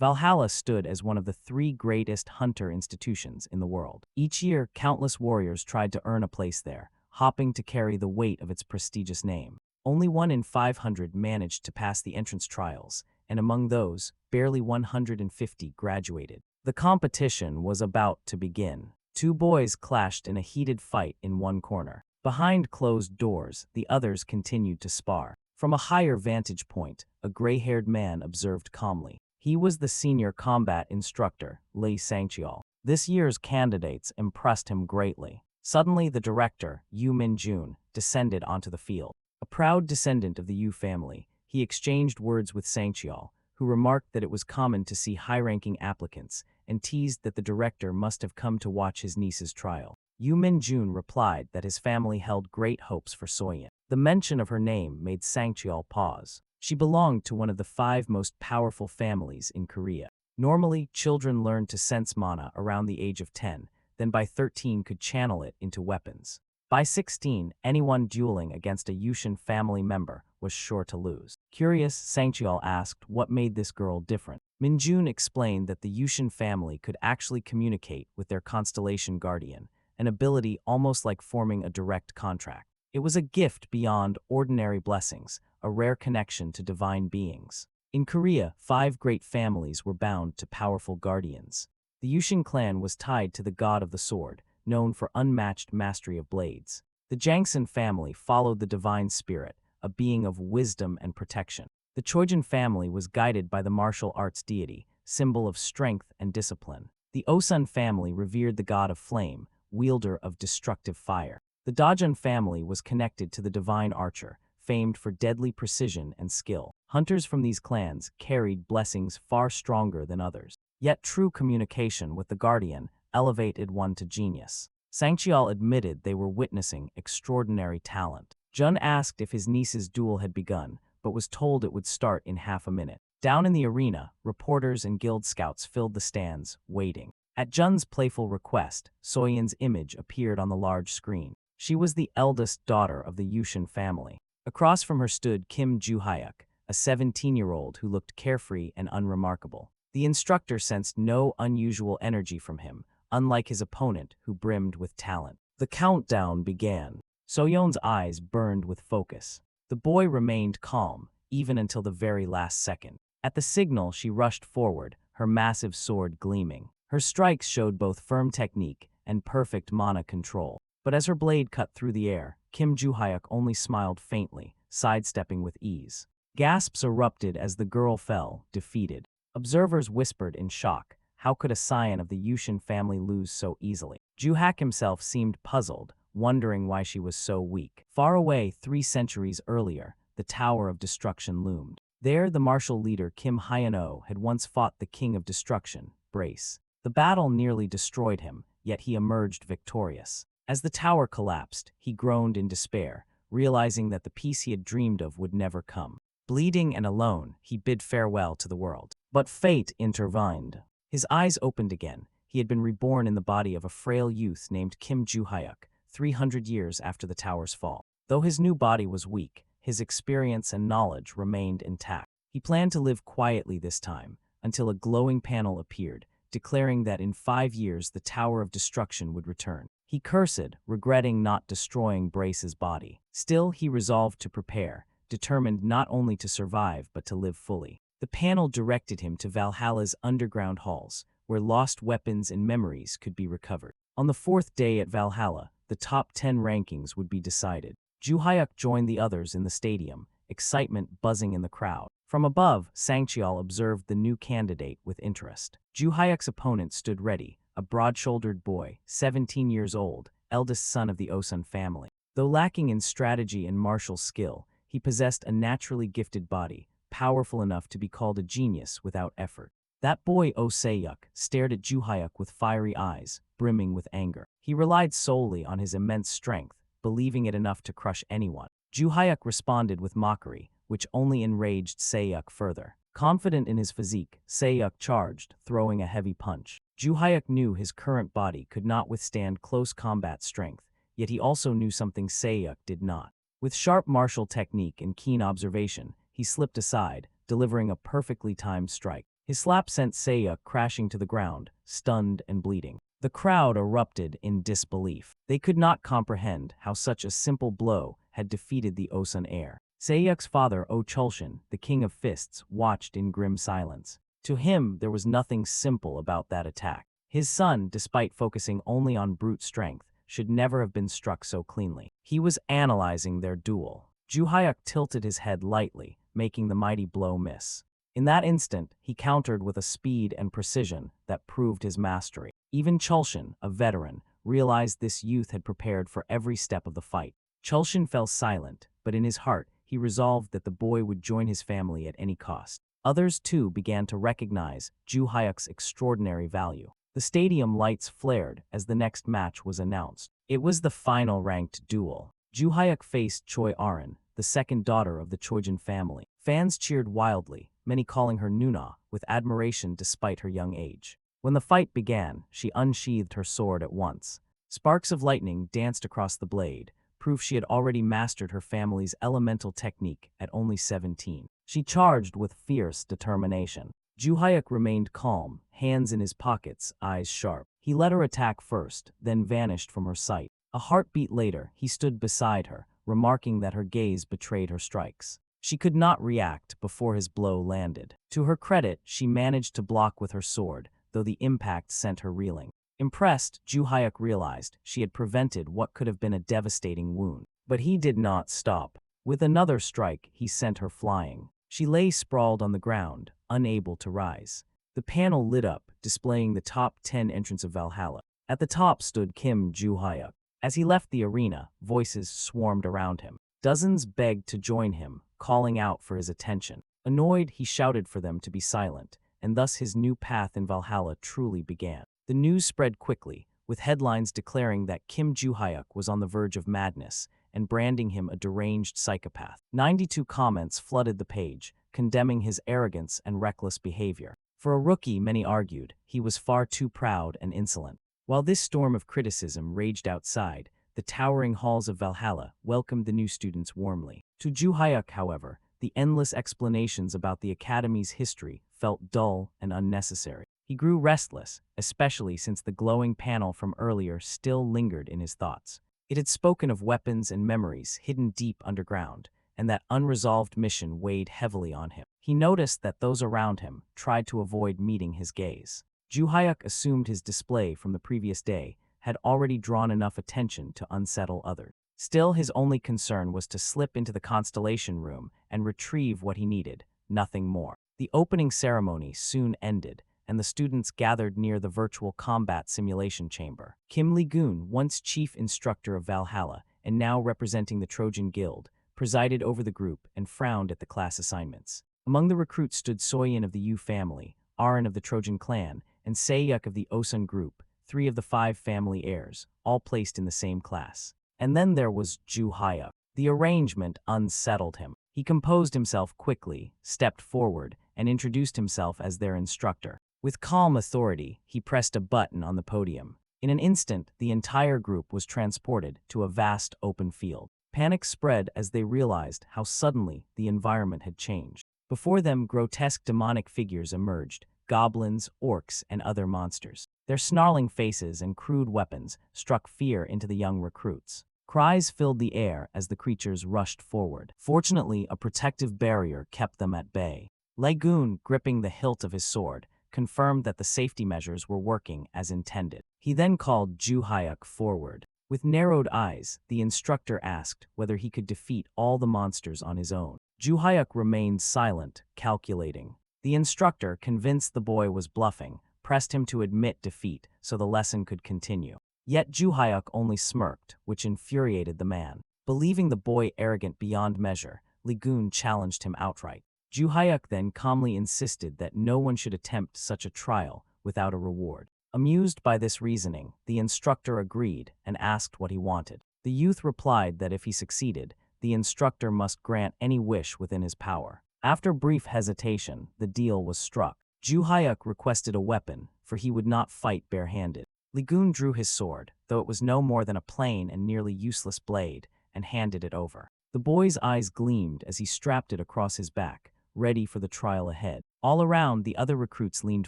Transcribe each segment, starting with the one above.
Valhalla stood as one of the three greatest hunter institutions in the world. Each year, countless warriors tried to earn a place there, hoping to carry the weight of its prestigious name. Only 1 in 500 managed to pass the entrance trials, and among those, barely 150 graduated. The competition was about to begin. Two boys clashed in a heated fight in one corner. Behind closed doors, the others continued to spar. From a higher vantage point, a gray-haired man observed calmly. He was the senior combat instructor, Lee Sangcheol. This year's candidates impressed him greatly. Suddenly, the director, Yu Min-jun, descended onto the field. A proud descendant of the Yu family, he exchanged words with Sangcheol, who remarked that it was common to see high-ranking applicants, and teased that the director must have come to watch his niece's trial. Yu Min-jun replied that his family held great hopes for Soyeon. The mention of her name made Sangcheol pause. She belonged to one of the 5 most powerful families in Korea. Normally, children learned to sense mana around the age of 10, then by 13 could channel it into weapons. By 16, anyone dueling against a Yushin family member was sure to lose. Curious, Sangcheol asked what made this girl different. Min-jun explained that the Yushin family could actually communicate with their constellation guardian, an ability almost like forming a direct contract. It was a gift beyond ordinary blessings, a rare connection to divine beings. In Korea, 5 great families were bound to powerful guardians. The Yushin clan was tied to the god of the sword, known for unmatched mastery of blades. The Jangsun family followed the divine spirit, a being of wisdom and protection. The Chojin family was guided by the martial arts deity, symbol of strength and discipline. The Osun family revered the god of flame, wielder of destructive fire. The Dajun family was connected to the divine archer, famed for deadly precision and skill. Hunters from these clans carried blessings far stronger than others. Yet true communication with the guardian elevated one to genius. Sangcheol admitted they were witnessing extraordinary talent. Jun asked if his niece's duel had begun, but was told it would start in half a minute. Down in the arena, reporters and guild scouts filled the stands, waiting. At Jun's playful request, Soyeon's image appeared on the large screen. She was the eldest daughter of the Yushin family. Across from her stood Kim Ju-hyuk, a 17-year-old who looked carefree and unremarkable. The instructor sensed no unusual energy from him, unlike his opponent who brimmed with talent. The countdown began. Soyeon's eyes burned with focus. The boy remained calm, even until the very last second. At the signal, she rushed forward, her massive sword gleaming. Her strikes showed both firm technique and perfect mana control. But as her blade cut through the air, Kim Ju-hyuk only smiled faintly, sidestepping with ease. Gasps erupted as the girl fell, defeated. Observers whispered in shock. How could a scion of the Yushin family lose so easily? Ju-hyuk himself seemed puzzled, wondering why she was so weak. Far away, 3 centuries earlier, the Tower of Destruction loomed. There, the martial leader Kim Hyun-oh had once fought the King of Destruction, Brace. The battle nearly destroyed him, yet he emerged victorious. As the tower collapsed, he groaned in despair, realizing that the peace he had dreamed of would never come. Bleeding and alone, he bid farewell to the world. But fate intervened. His eyes opened again. He had been reborn in the body of a frail youth named Kim Ju-hyuk, 300 years after the tower's fall. Though his new body was weak, his experience and knowledge remained intact. He planned to live quietly this time, until a glowing panel appeared, declaring that in 5 years the Tower of Destruction would return. He cursed, regretting not destroying Brace's body. Still, he resolved to prepare, determined not only to survive but to live fully. The panel directed him to Valhalla's underground halls, where lost weapons and memories could be recovered. On the 4th day at Valhalla, the top 10 rankings would be decided. Ju-hyuk joined the others in the stadium, excitement buzzing in the crowd. From above, Sangcheol observed the new candidate with interest. Ju-hyuk's opponent stood ready, a broad-shouldered boy, 17 years old, eldest son of the Osun family. Though lacking in strategy and martial skill, he possessed a naturally gifted body, powerful enough to be called a genius without effort. That boy Oh-se-yuk stared at Ju-hyuk with fiery eyes, brimming with anger. He relied solely on his immense strength, believing it enough to crush anyone. Ju-hyuk responded with mockery, which only enraged Se-yuk further. Confident in his physique, Se-yuk charged, throwing a heavy punch. Ju-hyuk knew his current body could not withstand close combat strength, yet he also knew something Se-yuk did not. With sharp martial technique and keen observation, he slipped aside, delivering a perfectly timed strike. His slap sent Seiya crashing to the ground, stunned and bleeding. The crowd erupted in disbelief. They could not comprehend how such a simple blow had defeated the Osun heir. Seiyuk's father, Chulshin, the king of fists, watched in grim silence. To him, there was nothing simple about that attack. His son, despite focusing only on brute strength, should never have been struck so cleanly. He was analyzing their duel. Juhyuk tilted his head lightly, making the mighty blow miss. In that instant, he countered with a speed and precision that proved his mastery. Even Chulshin, a veteran, realized this youth had prepared for every step of the fight. Chulshin fell silent, but in his heart, he resolved that the boy would join his family at any cost. Others, too, began to recognize Juhyuk's extraordinary value. The stadium lights flared as the next match was announced. It was the final ranked duel. Juhyuk faced Choi Arin, the second daughter of the Chojin family. Fans cheered wildly, many calling her Nuna, with admiration despite her young age. When the fight began, she unsheathed her sword at once. Sparks of lightning danced across the blade, proof she had already mastered her family's elemental technique at only 17. She charged with fierce determination. Juhyuk remained calm, hands in his pockets, eyes sharp. He let her attack first, then vanished from her sight. A heartbeat later, he stood beside her, remarking that her gaze betrayed her strikes. She could not react before his blow landed. To her credit, she managed to block with her sword, though the impact sent her reeling. Impressed, Juhyuk realized she had prevented what could have been a devastating wound. But he did not stop. With another strike, he sent her flying. She lay sprawled on the ground, unable to rise. The panel lit up, displaying the top 10 entrants of Valhalla. At the top stood Kim Juhyuk. As he left the arena, voices swarmed around him. Dozens begged to join him, calling out for his attention. Annoyed, he shouted for them to be silent, and thus his new path in Valhalla truly began. The news spread quickly, with headlines declaring that Kim Juhyuk was on the verge of madness and branding him a deranged psychopath. 92 comments flooded the page, condemning his arrogance and reckless behavior. For a rookie, many argued, he was far too proud and insolent. While this storm of criticism raged outside, the towering halls of Valhalla welcomed the new students warmly. To Juhyuk, however, the endless explanations about the academy's history felt dull and unnecessary. He grew restless, especially since the glowing panel from earlier still lingered in his thoughts. It had spoken of weapons and memories hidden deep underground, and that unresolved mission weighed heavily on him. He noticed that those around him tried to avoid meeting his gaze. Juhyuk assumed his display from the previous day had already drawn enough attention to unsettle others. Still, his only concern was to slip into the constellation room and retrieve what he needed, nothing more. The opening ceremony soon ended, and the students gathered near the virtual combat simulation chamber. Kim Lee-gun, once chief instructor of Valhalla and now representing the Trojan Guild, presided over the group and frowned at the class assignments. Among the recruits stood Soyin of the Yu family, Arin of the Trojan clan, and Seiyuk of the Osun group, 3 of the 5 family heirs, all placed in the same class. And then there was Juhyuk. The arrangement unsettled him. He composed himself quickly, stepped forward, and introduced himself as their instructor. With calm authority, he pressed a button on the podium. In an instant, the entire group was transported to a vast open field. Panic spread as they realized how suddenly the environment had changed. Before them, grotesque demonic figures emerged, goblins, orcs, and other monsters. Their snarling faces and crude weapons struck fear into the young recruits. Cries filled the air as the creatures rushed forward. Fortunately, a protective barrier kept them at bay. Lee-gun, gripping the hilt of his sword, confirmed that the safety measures were working as intended. He then called Juhyuk forward. With narrowed eyes, the instructor asked whether he could defeat all the monsters on his own. Juhyuk remained silent, calculating. The instructor, convinced the boy was bluffing, pressed him to admit defeat so the lesson could continue. Yet Juhyuk only smirked, which infuriated the man. Believing the boy arrogant beyond measure, Lee-gun challenged him outright. Juhyuk then calmly insisted that no one should attempt such a trial without a reward. Amused by this reasoning, the instructor agreed and asked what he wanted. The youth replied that if he succeeded, the instructor must grant any wish within his power. After brief hesitation, the deal was struck. Juhyuk requested a weapon, for he would not fight barehanded. Lee-gun drew his sword, though it was no more than a plain and nearly useless blade, and handed it over. The boy's eyes gleamed as he strapped it across his back, ready for the trial ahead. All around, the other recruits leaned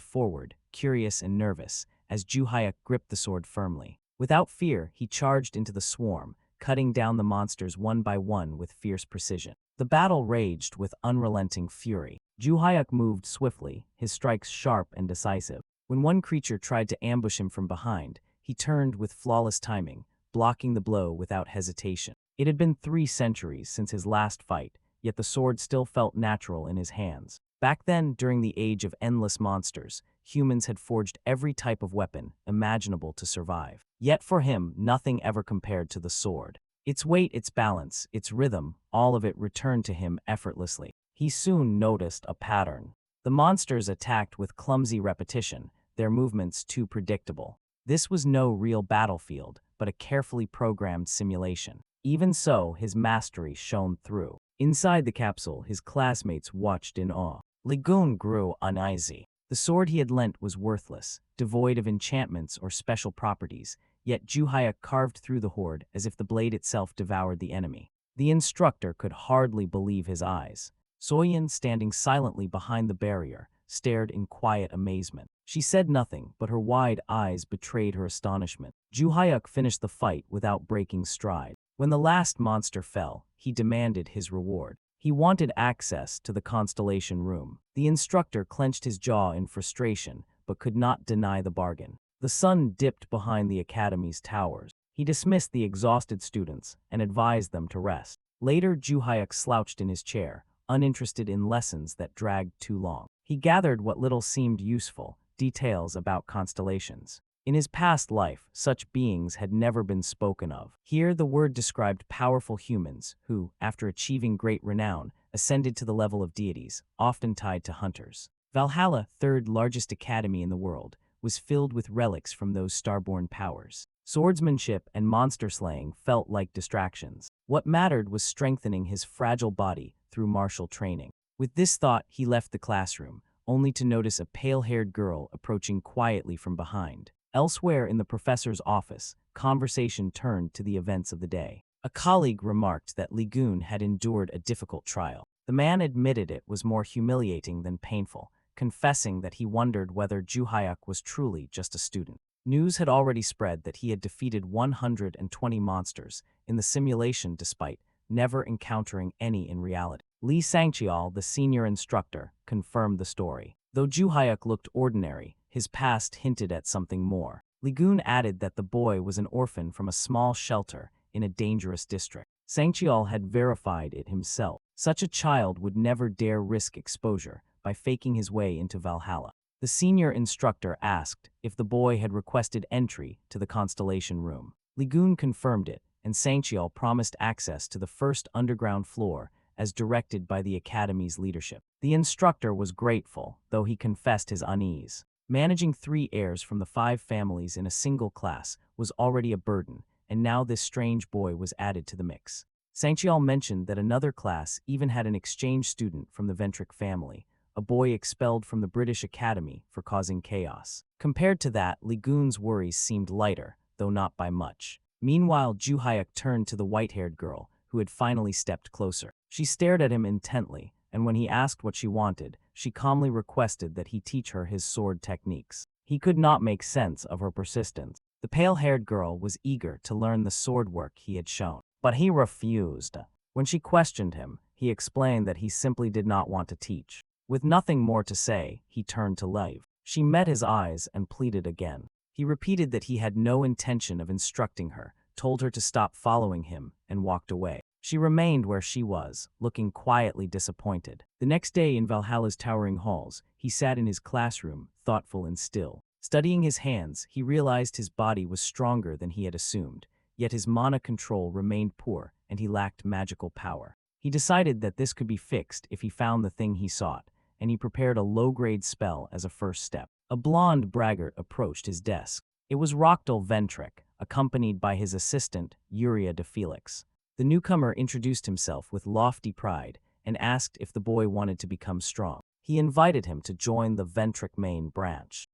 forward, curious and nervous, as Juhayak gripped the sword firmly. Without fear, he charged into the swarm, cutting down the monsters one by one with fierce precision. The battle raged with unrelenting fury. Juhayak moved swiftly, his strikes sharp and decisive. When one creature tried to ambush him from behind, he turned with flawless timing, blocking the blow without hesitation. It had been 3 centuries since his last fight, yet the sword still felt natural in his hands. Back then, during the age of endless monsters, humans had forged every type of weapon imaginable to survive. Yet for him, nothing ever compared to the sword. Its weight, its balance, its rhythm, all of it returned to him effortlessly. He soon noticed a pattern. The monsters attacked with clumsy repetition, their movements too predictable. This was no real battlefield, but a carefully programmed simulation. Even so, his mastery shone through. Inside the capsule, his classmates watched in awe. Ligun grew uneasy. The sword he had lent was worthless, devoid of enchantments or special properties, yet Juhaya carved through the horde as if the blade itself devoured the enemy. The instructor could hardly believe his eyes. Soyin, standing silently behind the barrier, stared in quiet amazement. She said nothing, but her wide eyes betrayed her astonishment. Juhayuk finished the fight without breaking stride. When the last monster fell, he demanded his reward. He wanted access to the constellation room. The instructor clenched his jaw in frustration, but could not deny the bargain. The sun dipped behind the academy's towers. He dismissed the exhausted students and advised them to rest. Later, Juhayuk slouched in his chair, uninterested in lessons that dragged too long. He gathered what little seemed useful, details about constellations. In his past life, such beings had never been spoken of. Here, the word described powerful humans who, after achieving great renown, ascended to the level of deities, often tied to hunters. Valhalla, third largest academy in the world, was filled with relics from those starborn powers. Swordsmanship and monster slaying felt like distractions. What mattered was strengthening his fragile body through martial training. With this thought, he left the classroom, only to notice a pale-haired girl approaching quietly from behind. Elsewhere in the professor's office, conversation turned to the events of the day. A colleague remarked that Ligun had endured a difficult trial. The man admitted it was more humiliating than painful, confessing that he wondered whether Juhayuk was truly just a student. News had already spread that he had defeated 120 monsters in the simulation despite never encountering any in reality. Lee Sangchial, the senior instructor, confirmed the story. Though Juhayuk looked ordinary, his past hinted at something more. Ligun added that the boy was an orphan from a small shelter in a dangerous district. Sangchial had verified it himself. Such a child would never dare risk exposure by faking his way into Valhalla. The senior instructor asked if the boy had requested entry to the constellation room. Ligun confirmed it, and Sangchial promised access to the first underground floor as directed by the academy's leadership. The instructor was grateful, though he confessed his unease. Managing 3 heirs from the 5 families in a single class was already a burden, and now this strange boy was added to the mix. Sangchial mentioned that another class even had an exchange student from the Ventric family, a boy expelled from the British Academy for causing chaos. Compared to that, Ligun's worries seemed lighter, though not by much. Meanwhile, Juhayuk turned to the white-haired girl, who had finally stepped closer. She stared at him intently, and when he asked what she wanted, she calmly requested that he teach her his sword techniques. He could not make sense of her persistence. The pale-haired girl was eager to learn the sword work he had shown, but he refused. When she questioned him, he explained that he simply did not want to teach. With nothing more to say, he turned to leave. She met his eyes and pleaded again. He repeated that he had no intention of instructing her, told her to stop following him, and walked away. She remained where she was, looking quietly disappointed. The next day in Valhalla's towering halls, he sat in his classroom, thoughtful and still. Studying his hands, he realized his body was stronger than he had assumed, yet his mana control remained poor, and he lacked magical power. He decided that this could be fixed if he found the thing he sought, and he prepared a low-grade spell as a first step. A blonde braggart approached his desk. It was Roctal Ventric, accompanied by his assistant, Uria de Felix. The newcomer introduced himself with lofty pride and asked if the boy wanted to become strong. He invited him to join the Ventric main branch.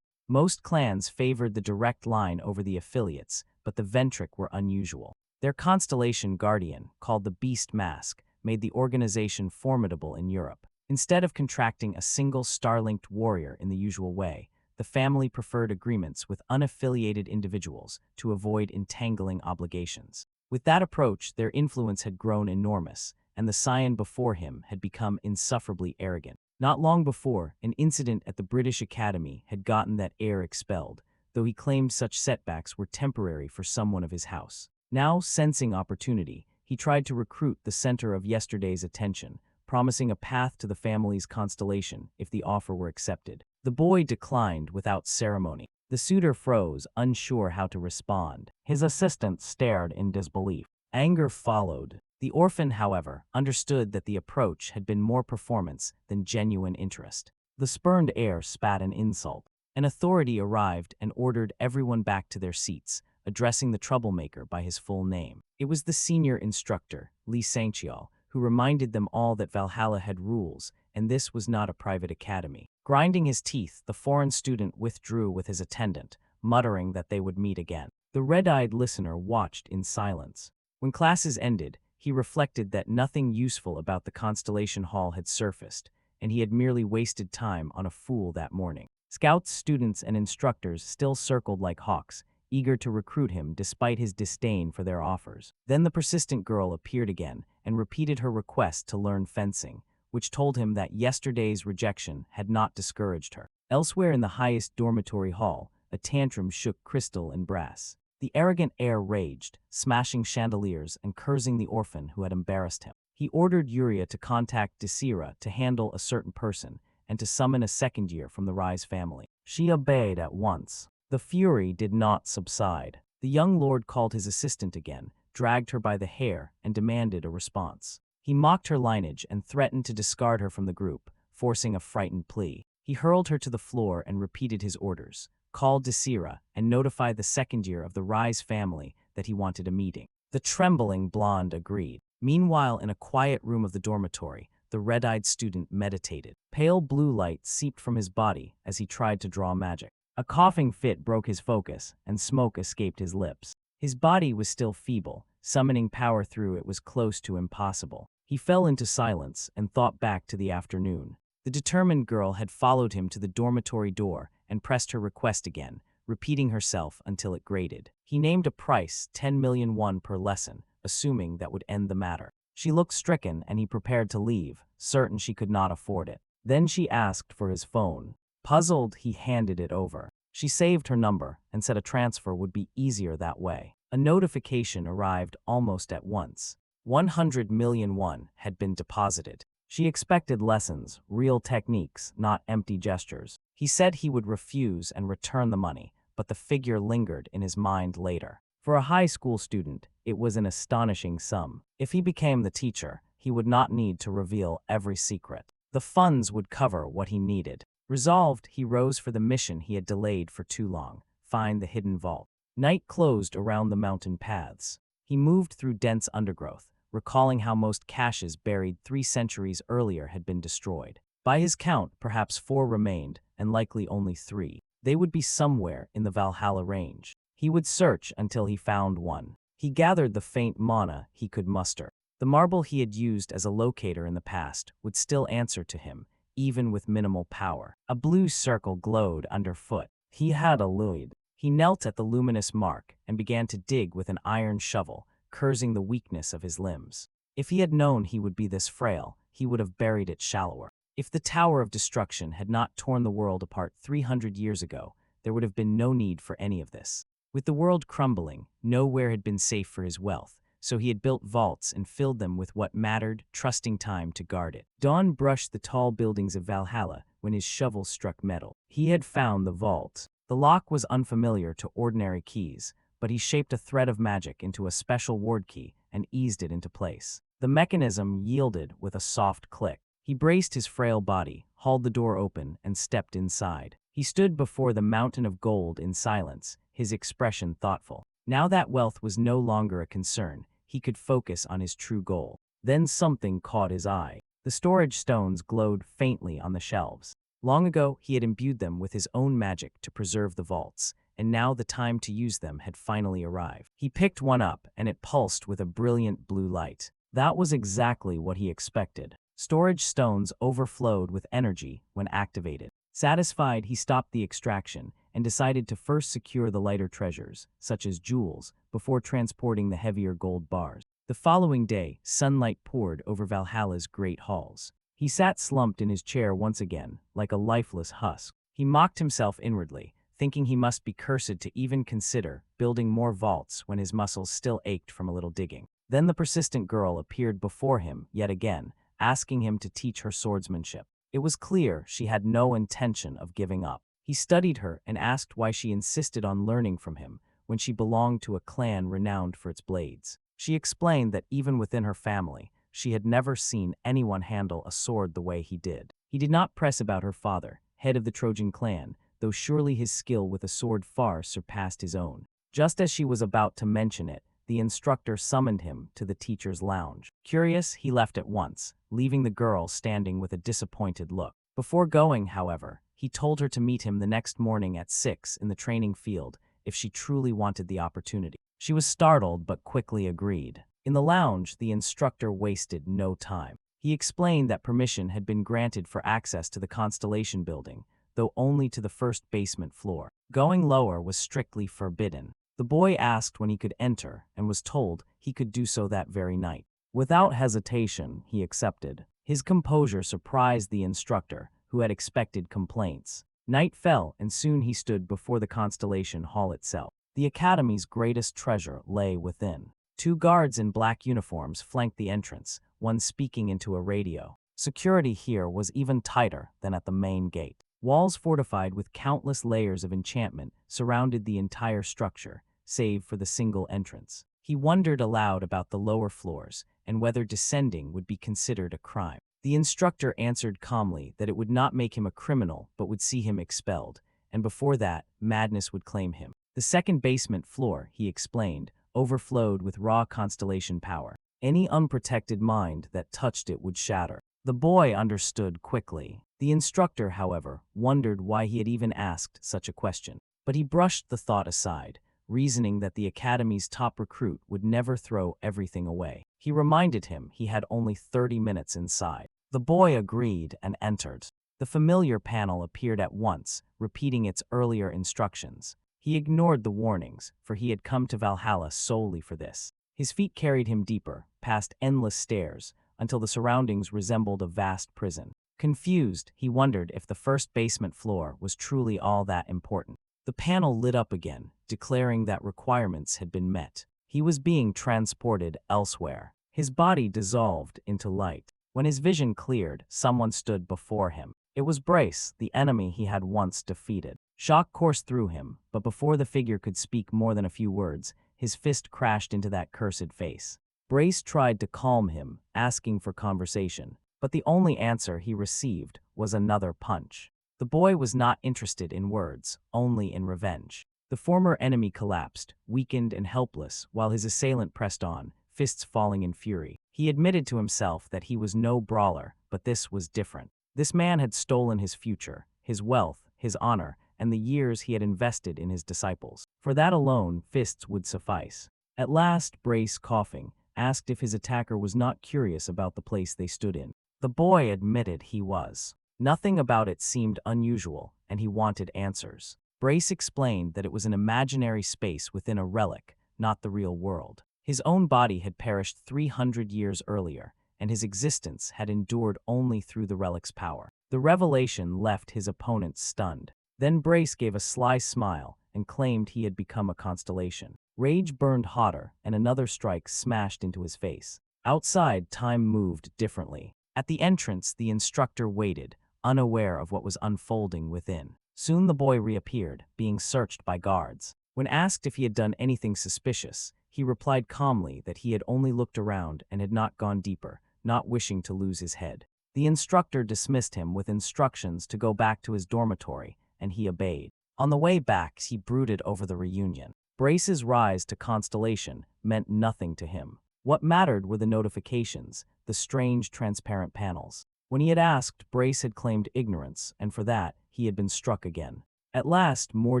Most clans favored the direct line over the affiliates, but the Ventric were unusual. Their constellation guardian, called the Beast Mask, made the organization formidable in Europe. Instead of contracting a single star-linked warrior in the usual way, the family preferred agreements with unaffiliated individuals to avoid entangling obligations. With that approach, their influence had grown enormous, and the scion before him had become insufferably arrogant. Not long before, an incident at the British Academy had gotten that heir expelled, though he claimed such setbacks were temporary for someone of his house. Now, sensing opportunity, he tried to recruit the center of yesterday's attention, promising a path to the family's constellation if the offer were accepted. The boy declined without ceremony. The suitor froze, unsure how to respond. His assistant stared in disbelief. Anger followed. The orphan, however, understood that the approach had been more performance than genuine interest. The spurned heir spat an insult. An authority arrived and ordered everyone back to their seats, addressing the troublemaker by his full name. It was the senior instructor, Lee Sangcheol, who reminded them all that Valhalla had rules, and this was not a private academy. Grinding his teeth, the foreign student withdrew with his attendant, muttering that they would meet again. The red-eyed listener watched in silence. When classes ended, he reflected that nothing useful about the Constellation Hall had surfaced, and he had merely wasted time on a fool that morning. Scouts, students, and instructors still circled like hawks, eager to recruit him despite his disdain for their offers. Then the persistent girl appeared again and repeated her request to learn fencing, which told him that yesterday's rejection had not discouraged her. Elsewhere in the highest dormitory hall, a tantrum shook crystal and brass. The arrogant heir raged, smashing chandeliers and cursing the orphan who had embarrassed him. He ordered Yuria to contact Desira to handle a certain person and to summon a second year from the Rise family. She obeyed at once. The fury did not subside. The young lord called his assistant again, dragged her by the hair, and demanded a response. He mocked her lineage and threatened to discard her from the group, forcing a frightened plea. He hurled her to the floor and repeated his orders, called Desira, and notified the second year of the Rise family that he wanted a meeting. The trembling blonde agreed. Meanwhile, in a quiet room of the dormitory, the red-eyed student meditated. Pale blue light seeped from his body as he tried to draw magic. A coughing fit broke his focus, and smoke escaped his lips. His body was still feeble. Summoning power through it was close to impossible. He fell into silence and thought back to the afternoon. The determined girl had followed him to the dormitory door and pressed her request again, repeating herself until it grated. He named a price, 10 million won per lesson, assuming that would end the matter. She looked stricken and he prepared to leave, certain she could not afford it. Then she asked for his phone. Puzzled, he handed it over. She saved her number and said a transfer would be easier that way. A notification arrived almost at once. 100 million won had been deposited. She expected lessons, real techniques, not empty gestures. He said he would refuse and return the money, but the figure lingered in his mind later. For a high school student, it was an astonishing sum. If he became the teacher, he would not need to reveal every secret. The funds would cover what he needed. Resolved, he rose for the mission he had delayed for too long: find the hidden vault. Night closed around the mountain paths. He moved through dense undergrowth, recalling how most caches buried 3 centuries earlier had been destroyed. By his count, perhaps 4 remained, and likely only 3. They would be somewhere in the Valhalla range. He would search until he found one. He gathered the faint mana he could muster. The marble he had used as a locator in the past would still answer to him, even with minimal power. A blue circle glowed underfoot. He had a luid. He knelt at the luminous mark and began to dig with an iron shovel, cursing the weakness of his limbs. If he had known he would be this frail, he would have buried it shallower. If the Tower of Destruction had not torn the world apart 300 years ago, there would have been no need for any of this. With the world crumbling, nowhere had been safe for his wealth, so he had built vaults and filled them with what mattered, trusting time to guard it. Dawn brushed the tall buildings of Valhalla when his shovel struck metal. He had found the vault. The lock was unfamiliar to ordinary keys, but he shaped a thread of magic into a special ward key and eased it into place. The mechanism yielded with a soft click. He braced his frail body, hauled the door open, and stepped inside. He stood before the mountain of gold in silence, his expression thoughtful. Now that wealth was no longer a concern, he could focus on his true goal. Then something caught his eye. The storage stones glowed faintly on the shelves. Long ago, he had imbued them with his own magic to preserve the vaults, and now the time to use them had finally arrived. He picked one up, and it pulsed with a brilliant blue light. That was exactly what he expected. Storage stones overflowed with energy when activated. Satisfied, he stopped the extraction and decided to first secure the lighter treasures, such as jewels, before transporting the heavier gold bars. The following day, sunlight poured over Valhalla's great halls. He sat slumped in his chair once again, like a lifeless husk. He mocked himself inwardly, thinking he must be cursed to even consider building more vaults when his muscles still ached from a little digging. Then the persistent girl appeared before him yet again, asking him to teach her swordsmanship. It was clear she had no intention of giving up. He studied her and asked why she insisted on learning from him when she belonged to a clan renowned for its blades. She explained that even within her family, she had never seen anyone handle a sword the way he did. He did not press about her father, head of the Trojan clan, though surely his skill with a sword far surpassed his own. Just as she was about to mention it, the instructor summoned him to the teacher's lounge. Curious, he left at once, leaving the girl standing with a disappointed look. Before going, however, he told her to meet him the next morning at 6 in the training field if she truly wanted the opportunity. She was startled but quickly agreed. In the lounge, the instructor wasted no time. He explained that permission had been granted for access to the Constellation building, though only to the first basement floor. Going lower was strictly forbidden. The boy asked when he could enter and was told he could do so that very night. Without hesitation, he accepted. His composure surprised the instructor, who had expected complaints. Night fell, and soon he stood before the Constellation Hall itself. The Academy's greatest treasure lay within. 2 guards in black uniforms flanked the entrance, one speaking into a radio. Security here was even tighter than at the main gate. Walls fortified with countless layers of enchantment surrounded the entire structure, save for the single entrance. He wondered aloud about the lower floors and whether descending would be considered a crime. The instructor answered calmly that it would not make him a criminal but would see him expelled, and before that, madness would claim him. The second basement floor, he explained, overflowed with raw constellation power. Any unprotected mind that touched it would shatter. The boy understood quickly. The instructor, however, wondered why he had even asked such a question. But he brushed the thought aside, reasoning that the Academy's top recruit would never throw everything away. He reminded him he had only 30 minutes inside. The boy agreed and entered. The familiar panel appeared at once, repeating its earlier instructions. He ignored the warnings, for he had come to Valhalla solely for this. His feet carried him deeper, past endless stairs, until the surroundings resembled a vast prison. Confused, he wondered if the first basement floor was truly all that important. The panel lit up again, declaring that requirements had been met. He was being transported elsewhere. His body dissolved into light. When his vision cleared, someone stood before him. It was Brace, the enemy he had once defeated. Shock coursed through him, but before the figure could speak more than a few words, his fist crashed into that cursed face. Brace tried to calm him, asking for conversation, but the only answer he received was another punch. The boy was not interested in words, only in revenge. The former enemy collapsed, weakened and helpless, while his assailant pressed on, fists falling in fury. He admitted to himself that he was no brawler, but this was different. This man had stolen his future, his wealth, his honor, and the years he had invested in his disciples. For that alone, fists would suffice. At last, Brace, coughing, asked if his attacker was not curious about the place they stood in. The boy admitted he was. Nothing about it seemed unusual, and he wanted answers. Brace explained that it was an imaginary space within a relic, not the real world. His own body had perished 300 years earlier, and his existence had endured only through the relic's power. The revelation left his opponent stunned. Then Brace gave a sly smile and claimed he had become a constellation. Rage burned hotter, and another strike smashed into his face. Outside, time moved differently. At the entrance, the instructor waited, unaware of what was unfolding within. Soon the boy reappeared, being searched by guards. When asked if he had done anything suspicious, he replied calmly that he had only looked around and had not gone deeper, not wishing to lose his head. The instructor dismissed him with instructions to go back to his dormitory, and he obeyed. On the way back, he brooded over the reunion. Brace's rise to constellation meant nothing to him. What mattered were the notifications, the strange transparent panels. When he had asked, Brace had claimed ignorance, and for that, he had been struck again. At last, more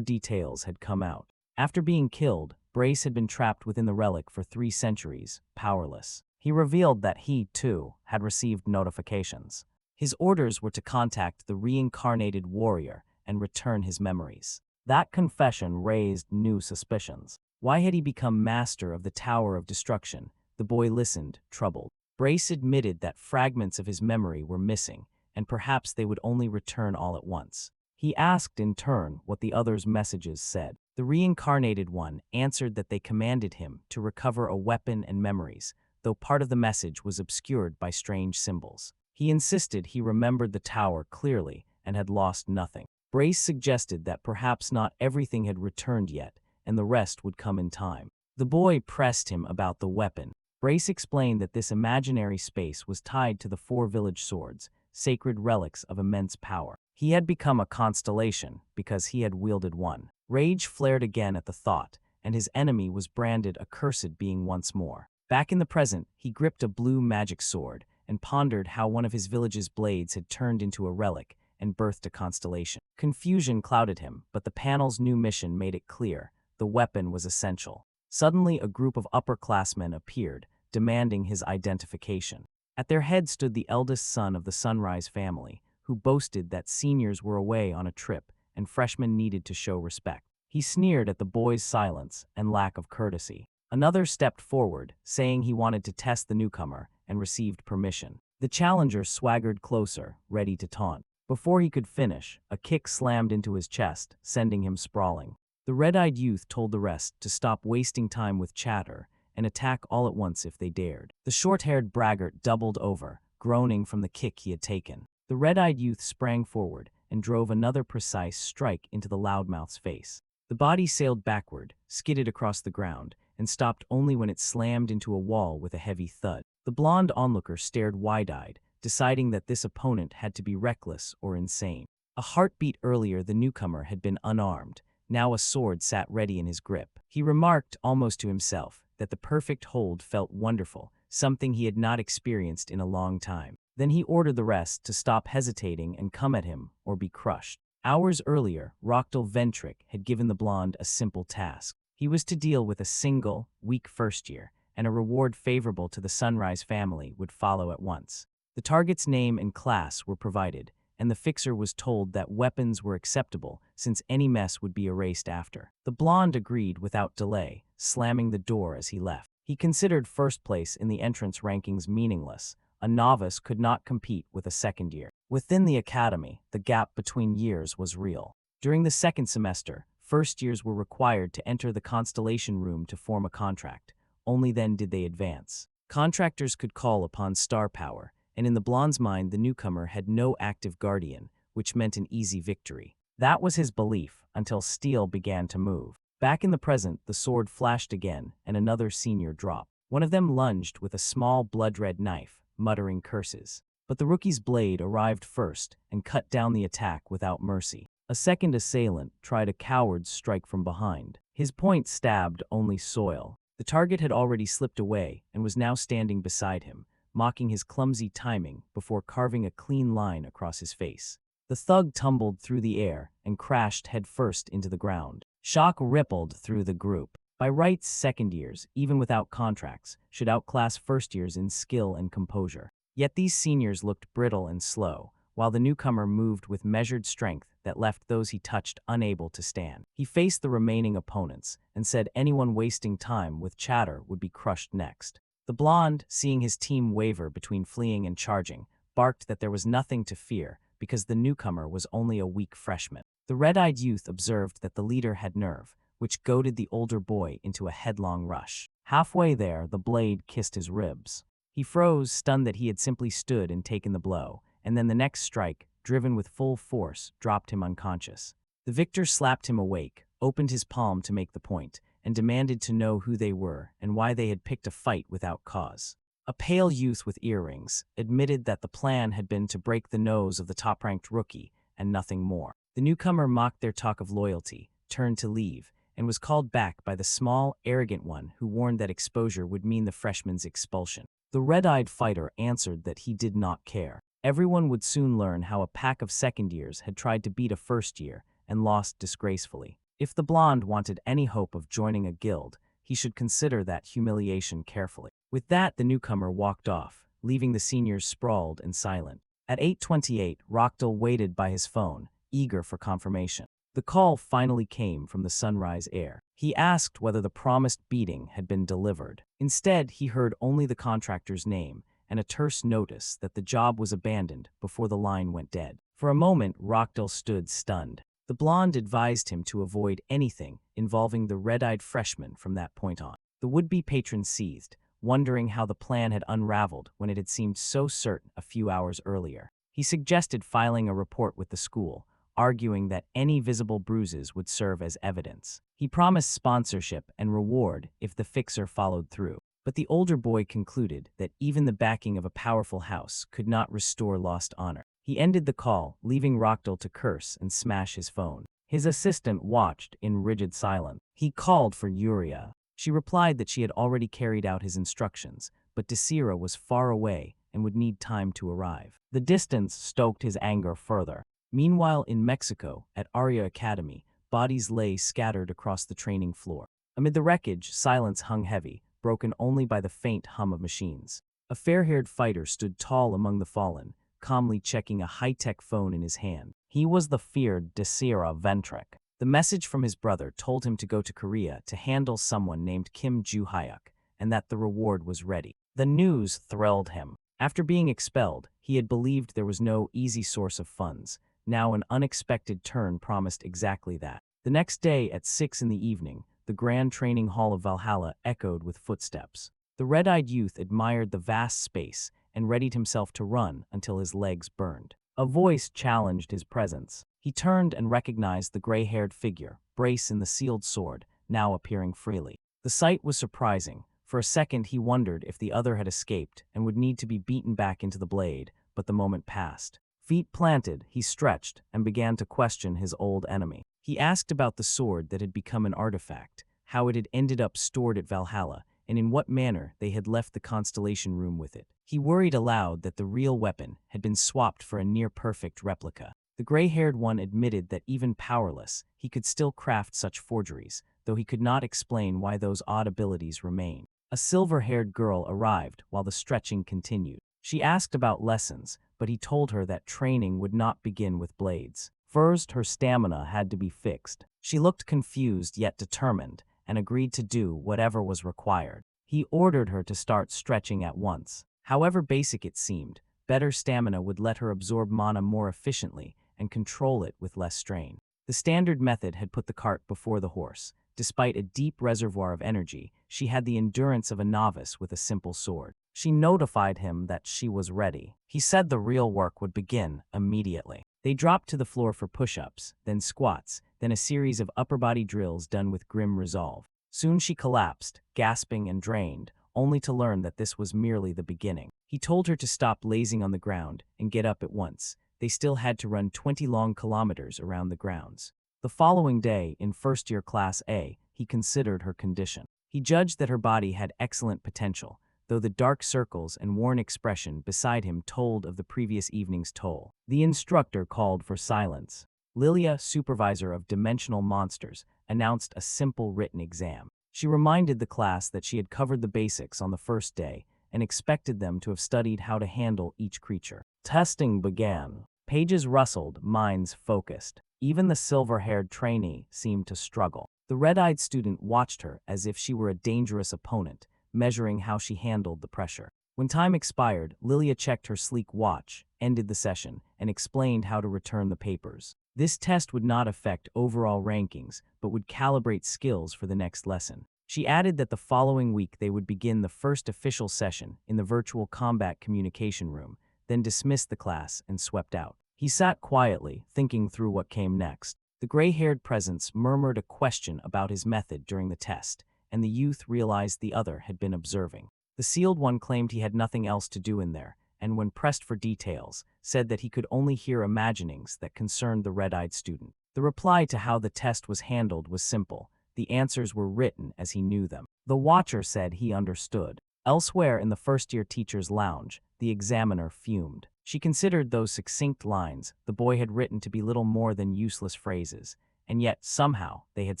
details had come out. After being killed, Brace had been trapped within the relic for 3 centuries, powerless. He He revealed that he, too, had received notifications. His orders were to contact the reincarnated warrior and return his memories. That confession raised new suspicions. Why had he become master of the Tower of Destruction? The boy listened, troubled. Brace admitted that fragments of his memory were missing, and perhaps they would only return all at once. He asked in turn what the other's messages said. The reincarnated one answered that they commanded him to recover a weapon and memories, though part of the message was obscured by strange symbols. He insisted he remembered the tower clearly and had lost nothing. Brace suggested that perhaps not everything had returned yet, and the rest would come in time. The boy pressed him about the weapon. Brace explained that this imaginary space was tied to the 4 village swords, sacred relics of immense power. He had become a constellation because he had wielded one. Rage flared again at the thought, and his enemy was branded a cursed being once more. Back in the present, he gripped a blue magic sword and pondered how one of his village's blades had turned into a relic and birthed a constellation. Confusion clouded him, but the panel's new mission made it clear the weapon was essential. Suddenly, a group of upperclassmen appeared, demanding his identification. At their head stood the eldest son of the Sunrise family, who boasted that seniors were away on a trip and freshmen needed to show respect. He sneered at the boy's silence and lack of courtesy. Another stepped forward, saying he wanted to test the newcomer, and received permission. The challenger swaggered closer, ready to taunt. Before he could finish, a kick slammed into his chest, sending him sprawling. The red-eyed youth told the rest to stop wasting time with chatter and attack all at once if they dared. The short-haired braggart doubled over, groaning from the kick he had taken. The red-eyed youth sprang forward and drove another precise strike into the loudmouth's face. The body sailed backward, skidded across the ground, and stopped only when it slammed into a wall with a heavy thud. The blonde onlooker stared wide-eyed, deciding that this opponent had to be reckless or insane. A heartbeat earlier, the newcomer had been unarmed. Now a sword sat ready in his grip. He remarked, almost to himself, that the perfect hold felt wonderful, something he had not experienced in a long time. Then he ordered the rest to stop hesitating and come at him or be crushed. Hours earlier, Roctal Ventric had given the blonde a simple task. He was to deal with a single, weak first year, and a reward favorable to the Sunrise family would follow at once. The target's name and class were provided, and the fixer was told that weapons were acceptable since any mess would be erased after. The blonde agreed without delay, slamming the door as he left. He considered first place in the entrance rankings meaningless. A novice could not compete with a second year. Within the academy, the gap between years was real. During the second semester, first years were required to enter the constellation room to form a contract. Only then did they advance. Contractors could call upon star power, and in the blonde's mind the newcomer had no active guardian, which meant an easy victory. That was his belief, until steel began to move. Back in the present, the sword flashed again, and another senior dropped. One of them lunged with a small blood-red knife, muttering curses. But the rookie's blade arrived first and cut down the attack without mercy. A second assailant tried a coward's strike from behind. His point stabbed only soil. The target had already slipped away and was now standing beside him, mocking his clumsy timing before carving a clean line across his face. The thug tumbled through the air and crashed headfirst into the ground. Shock rippled through the group. By rights, second years, even without contracts, should outclass first years in skill and composure. Yet these seniors looked brittle and slow, while the newcomer moved with measured strength that left those he touched unable to stand. He faced the remaining opponents and said anyone wasting time with chatter would be crushed next. The blonde, seeing his team waver between fleeing and charging, barked that there was nothing to fear because the newcomer was only a weak freshman. The red-eyed youth observed that the leader had nerve, which goaded the older boy into a headlong rush. Halfway there, the blade kissed his ribs. He froze, stunned that he had simply stood and taken the blow, and then the next strike, driven with full force, dropped him unconscious. The victor slapped him awake, opened his palm to make the point, and demanded to know who they were and why they had picked a fight without cause. A pale youth with earrings admitted that the plan had been to break the nose of the top-ranked rookie and nothing more. The newcomer mocked their talk of loyalty, turned to leave, and was called back by the small, arrogant one who warned that exposure would mean the freshman's expulsion. The red-eyed fighter answered that he did not care. Everyone would soon learn how a pack of second years had tried to beat a first year and lost disgracefully. If the blonde wanted any hope of joining a guild, he should consider that humiliation carefully. With that, the newcomer walked off, leaving the seniors sprawled and silent. At 8:28, Rockdale waited by his phone, eager for confirmation. The call finally came from the Sunrise Air. He asked whether the promised beating had been delivered. Instead, he heard only the contractor's name and a terse notice that the job was abandoned before the line went dead. For a moment, Rockdale stood stunned. The blonde advised him to avoid anything involving the red-eyed freshman from that point on. The would-be patron seethed, wondering how the plan had unraveled when it had seemed so certain a few hours earlier. He suggested filing a report with the school, arguing that any visible bruises would serve as evidence. He promised sponsorship and reward if the fixer followed through. But the older boy concluded that even the backing of a powerful house could not restore lost honor. He ended the call, leaving Rockdale to curse and smash his phone. His assistant watched in rigid silence. He called for Yuria. She replied that she had already carried out his instructions, but Desira was far away and would need time to arrive. The distance stoked his anger further. Meanwhile, in Mexico, at Aria Academy, bodies lay scattered across the training floor. Amid the wreckage, silence hung heavy, broken only by the faint hum of machines. A fair-haired fighter stood tall among the fallen, calmly checking a high-tech phone in his hand. He was the feared Desira Ventrek. The message from his brother told him to go to Korea to handle someone named Kim Ju-hyuk, and that the reward was ready. The news thrilled him. After being expelled, he had believed there was no easy source of funds. Now an unexpected turn promised exactly that. The next day at 6 in the evening, the grand training hall of Valhalla echoed with footsteps. The red-eyed youth admired the vast space and readied himself to run until his legs burned. A voice challenged his presence. He turned and recognized the gray-haired figure, brace in the sealed sword, now appearing freely. The sight was surprising. For a second he wondered if the other had escaped and would need to be beaten back into the blade, but the moment passed. Feet planted, he stretched and began to question his old enemy. He asked about the sword that had become an artifact, how it had ended up stored at Valhalla, and in what manner they had left the Constellation Room with it. He worried aloud that the real weapon had been swapped for a near-perfect replica. The gray-haired one admitted that even powerless, he could still craft such forgeries, though he could not explain why those odd abilities remained. A silver-haired girl arrived while the stretching continued. She asked about lessons, but he told her that training would not begin with blades. First, her stamina had to be fixed. She looked confused yet determined, and agreed to do whatever was required. He ordered her to start stretching at once. However basic it seemed, better stamina would let her absorb mana more efficiently and control it with less strain. The standard method had put the cart before the horse. Despite a deep reservoir of energy, she had the endurance of a novice with a simple sword. She notified him that she was ready. He said the real work would begin immediately. They dropped to the floor for push-ups, then squats, then a series of upper-body drills done with grim resolve. Soon she collapsed, gasping and drained, only to learn that this was merely the beginning. He told her to stop lazing on the ground and get up at once. They still had to run 20 long kilometers around the grounds. The following day, in first-year Class A, he considered her condition. He judged that her body had excellent potential, though the dark circles and worn expression beside him told of the previous evening's toll. The instructor called for silence. Lilia, supervisor of Dimensional Monsters, announced a simple written exam. She reminded the class that she had covered the basics on the first day and expected them to have studied how to handle each creature. Testing began. Pages rustled, minds focused. Even the silver-haired trainee seemed to struggle. The red-eyed student watched her as if she were a dangerous opponent, measuring how she handled the pressure. When time expired, Lilia checked her sleek watch, ended the session, and explained how to return the papers. This test would not affect overall rankings, but would calibrate skills for the next lesson. She added that the following week they would begin the first official session in the virtual combat communication room, then dismissed the class and swept out. He sat quietly, thinking through what came next. The gray-haired presence murmured a question about his method during the test, and the youth realized the other had been observing. The sealed one claimed he had nothing else to do in there, and when pressed for details, said that he could only hear imaginings that concerned the red-eyed student. The reply to how the test was handled was simple. The answers were written as he knew them. The watcher said he understood. Elsewhere in the first-year teacher's lounge, the examiner fumed. She considered those succinct lines the boy had written to be little more than useless phrases, and yet, somehow, they had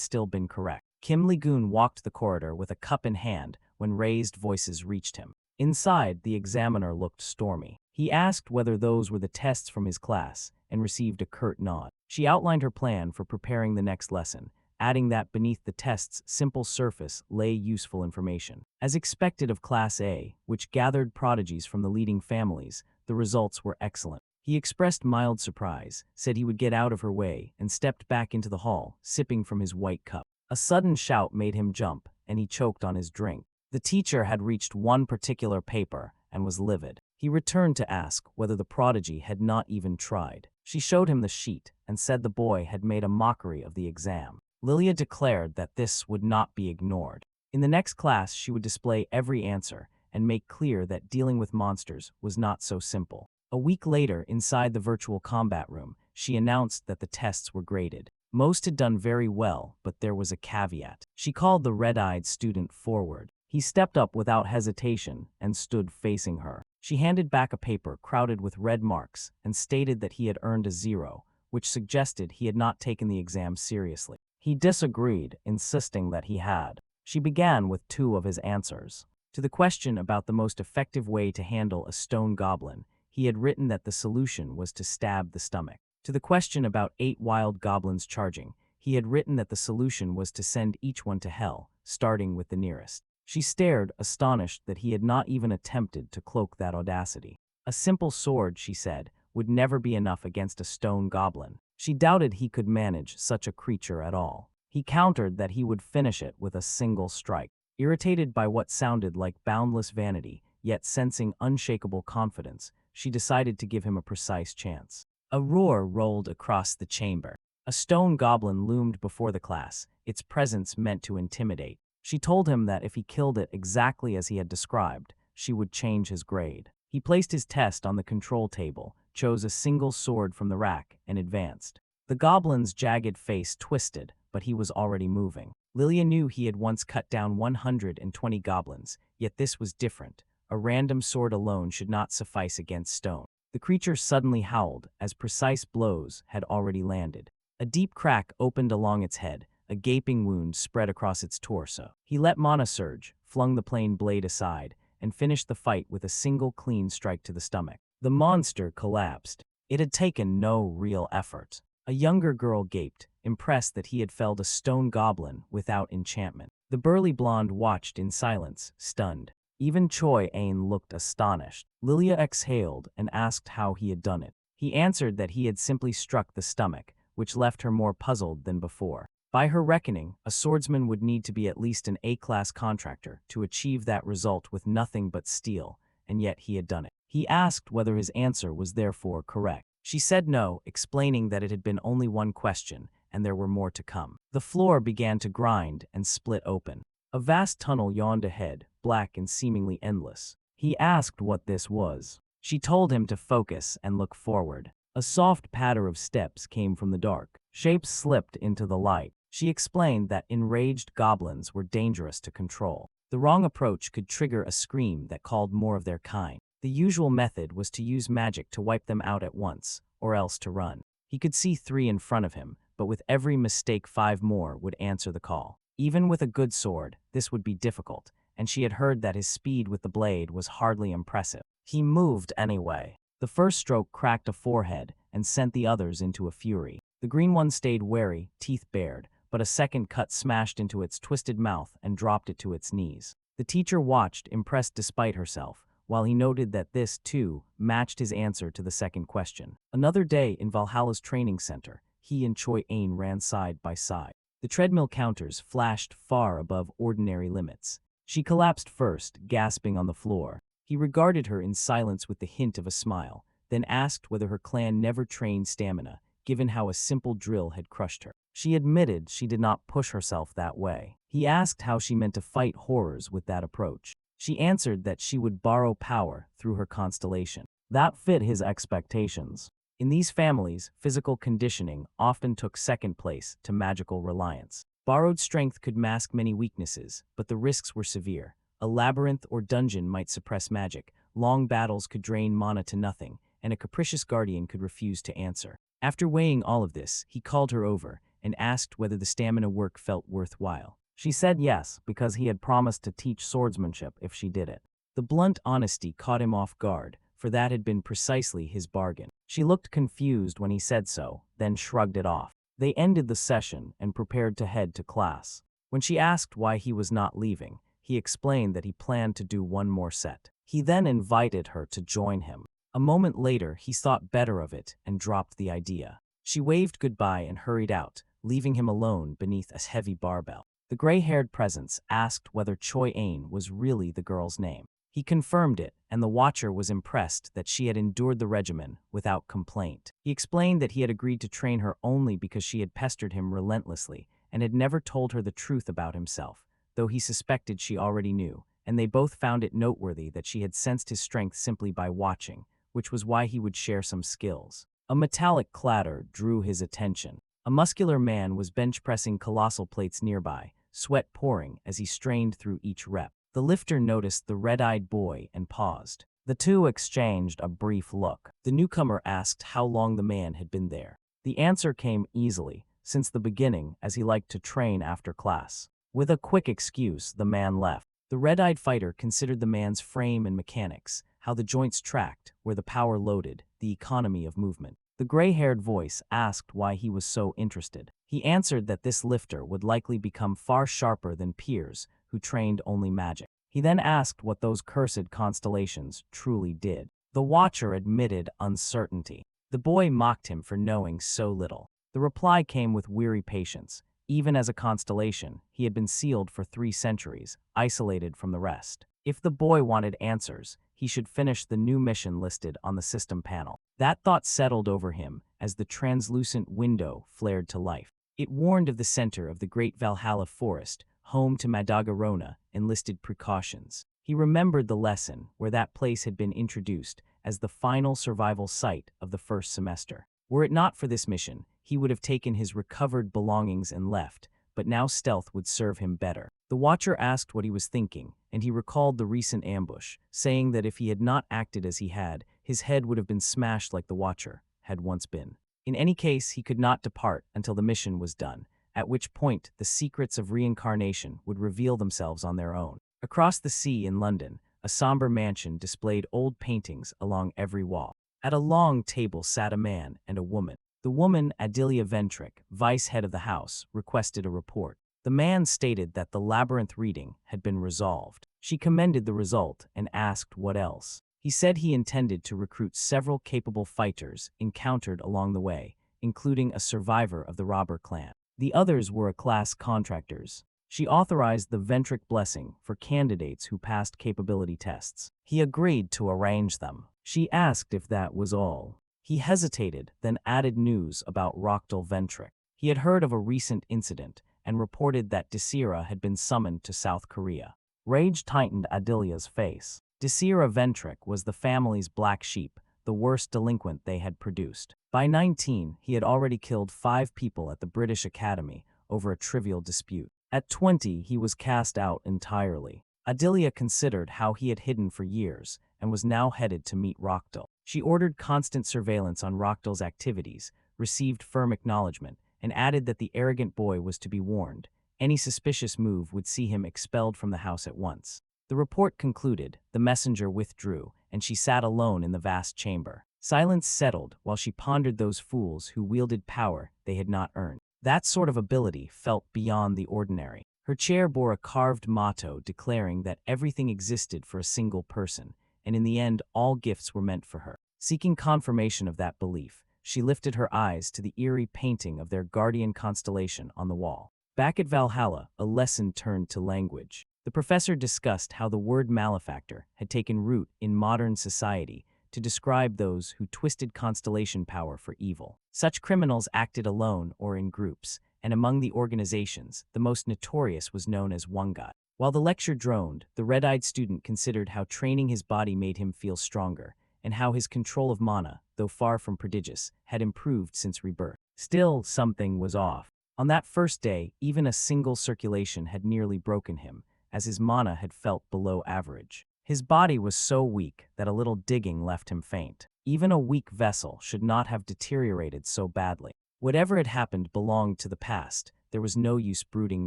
still been correct. Kim Lee-gun walked the corridor with a cup in hand, when raised voices reached him. Inside, the examiner looked stormy. He asked whether those were the tests from his class and received a curt nod. She outlined her plan for preparing the next lesson, adding that beneath the test's simple surface lay useful information. As expected of Class A, which gathered prodigies from the leading families, the results were excellent. He expressed mild surprise, said he would get out of her way, and stepped back into the hall, sipping from his white cup. A sudden shout made him jump, and he choked on his drink. The teacher had reached one particular paper and was livid. He returned to ask whether the prodigy had not even tried. She showed him the sheet and said the boy had made a mockery of the exam. Lilia declared that this would not be ignored. In the next class, she would display every answer and make clear that dealing with monsters was not so simple. A week later, inside the virtual combat room, she announced that the tests were graded. Most had done very well, but there was a caveat. She called the red-eyed student forward. He stepped up without hesitation and stood facing her. She handed back a paper crowded with red marks and stated that he had earned a 0, which suggested he had not taken the exam seriously. He disagreed, insisting that he had. She began with 2 of his answers. To the question about the most effective way to handle a stone goblin, he had written that the solution was to stab the stomach. To the question about 8 wild goblins charging, he had written that the solution was to send each one to hell, starting with the nearest. She stared, astonished that he had not even attempted to cloak that audacity. A simple sword, she said, would never be enough against a stone goblin. She doubted he could manage such a creature at all. He countered that he would finish it with a single strike. Irritated by what sounded like boundless vanity, yet sensing unshakable confidence, she decided to give him a precise chance. A roar rolled across the chamber. A stone goblin loomed before the class, its presence meant to intimidate. She told him that if he killed it exactly as he had described, she would change his grade. He placed his test on the control table, chose a single sword from the rack, and advanced. The goblin's jagged face twisted, but he was already moving. Lilia knew he had once cut down 120 goblins, yet this was different. A random sword alone should not suffice against stone. The creature suddenly howled, as precise blows had already landed. A deep crack opened along its head, a gaping wound spread across its torso. He let mana surge, flung the plain blade aside, and finished the fight with a single clean strike to the stomach. The monster collapsed. It had taken no real effort. A younger girl gaped, impressed that he had felled a stone goblin without enchantment. The burly blonde watched in silence, stunned. Even Choi Ain looked astonished. Lilia exhaled and asked how he had done it. He answered that he had simply struck the stomach, which left her more puzzled than before. By her reckoning, a swordsman would need to be at least an A-class contractor to achieve that result with nothing but steel, and yet he had done it. He asked whether his answer was therefore correct. She said no, explaining that it had been only one question, and there were more to come. The floor began to grind and split open. A vast tunnel yawned ahead, black and seemingly endless. He asked what this was. She told him to focus and look forward. A soft patter of steps came from the dark. Shapes slipped into the light. She explained that enraged goblins were dangerous to control. The wrong approach could trigger a scream that called more of their kind. The usual method was to use magic to wipe them out at once, or else to run. He could see 3 in front of him, but with every mistake 5 more would answer the call. Even with a good sword, this would be difficult, and she had heard that his speed with the blade was hardly impressive. He moved anyway. The first stroke cracked a forehead and sent the others into a fury. The green one stayed wary, teeth bared, but a second cut smashed into its twisted mouth and dropped it to its knees. The teacher watched, impressed despite herself, while he noted that this, too, matched his answer to the second question. Another day in Valhalla's training center, he and Choi Ain ran side by side. The treadmill counters flashed far above ordinary limits. She collapsed first, gasping on the floor. He regarded her in silence with the hint of a smile, then asked whether her clan never trained stamina, given how a simple drill had crushed her. She admitted she did not push herself that way. He asked how she meant to fight horrors with that approach. She answered that she would borrow power through her constellation. That fit his expectations. In these families, physical conditioning often took second place to magical reliance. Borrowed strength could mask many weaknesses, but the risks were severe. A labyrinth or dungeon might suppress magic, long battles could drain mana to nothing, and a capricious guardian could refuse to answer. After weighing all of this, he called her over and asked whether the stamina work felt worthwhile. She said yes, because he had promised to teach swordsmanship if she did it. The blunt honesty caught him off guard, for that had been precisely his bargain. She looked confused when he said so, then shrugged it off. They ended the session and prepared to head to class. When she asked why he was not leaving, he explained that he planned to do one more set. He then invited her to join him. A moment later, he thought better of it and dropped the idea. She waved goodbye and hurried out, leaving him alone beneath a heavy barbell. The gray-haired presence asked whether Choi Ain was really the girl's name. He confirmed it, and the watcher was impressed that she had endured the regimen without complaint. He explained that he had agreed to train her only because she had pestered him relentlessly and had never told her the truth about himself, though he suspected she already knew, and they both found it noteworthy that she had sensed his strength simply by watching, which was why he would share some skills. A metallic clatter drew his attention. A muscular man was bench-pressing colossal plates nearby, sweat pouring as he strained through each rep. The lifter noticed the red-eyed boy and paused. The two exchanged a brief look. The newcomer asked how long the man had been there. The answer came easily, since the beginning, as he liked to train after class. With a quick excuse, the man left. The red-eyed fighter considered the man's frame and mechanics, how the joints tracked, where the power loaded, the economy of movement. The gray-haired voice asked why he was so interested. He answered that this lifter would likely become far sharper than peers who trained only magic. He then asked what those cursed constellations truly did. The watcher admitted uncertainty. The boy mocked him for knowing so little. The reply came with weary patience. Even as a constellation, he had been sealed for 3 centuries, isolated from the rest. If the boy wanted answers, he should finish the new mission listed on the system panel. That thought settled over him as the translucent window flared to life. It warned of the center of the great Valhalla forest, home to Madagarona, and listed precautions. He remembered the lesson where that place had been introduced as the final survival site of the first semester. Were it not for this mission, he would have taken his recovered belongings and left, but now stealth would serve him better. The watcher asked what he was thinking, and he recalled the recent ambush, saying that if he had not acted as he had, his head would have been smashed like the watcher had once been. In any case, he could not depart until the mission was done, at which point the secrets of reincarnation would reveal themselves on their own. Across the sea in London, a somber mansion displayed old paintings along every wall. At a long table sat a man and a woman. The woman, Adelia Ventrick, vice head of the house, requested a report. The man stated that the labyrinth reading had been resolved. She commended the result and asked what else. He said he intended to recruit several capable fighters encountered along the way, including a survivor of the robber clan. The others were class contractors. She authorized the Ventrick blessing for candidates who passed capability tests. He agreed to arrange them. She asked if that was all. He hesitated, then added news about Rochdale Ventrick. He had heard of a recent incident and reported that Desira had been summoned to South Korea. Rage tightened Adelia's face. Desira Ventrick was the family's black sheep, the worst delinquent they had produced. By 19, he had already killed 5 people at the British Academy over a trivial dispute. At 20, he was cast out entirely. Adelia considered how he had hidden for years and was now headed to meet Rochdale. She ordered constant surveillance on Rochdale's activities, received firm acknowledgement, and added that the arrogant boy was to be warned. Any suspicious move would see him expelled from the house at once. The report concluded, the messenger withdrew, and she sat alone in the vast chamber. Silence settled while she pondered those fools who wielded power they had not earned. That sort of ability felt beyond the ordinary. Her chair bore a carved motto declaring that everything existed for a single person, and in the end all gifts were meant for her. Seeking confirmation of that belief, she lifted her eyes to the eerie painting of their guardian constellation on the wall. Back at Valhalla, a lesson turned to language. The professor discussed how the word malefactor had taken root in modern society to describe those who twisted constellation power for evil. Such criminals acted alone or in groups, and among the organizations, the most notorious was known as Wongat. While the lecture droned, the red-eyed student considered how training his body made him feel stronger, and how his control of mana, though far from prodigious, had improved since rebirth. Still, something was off. On that first day, even a single circulation had nearly broken him, as his mana had felt below average. His body was so weak that a little digging left him faint. Even a weak vessel should not have deteriorated so badly. Whatever had happened belonged to the past. There was no use brooding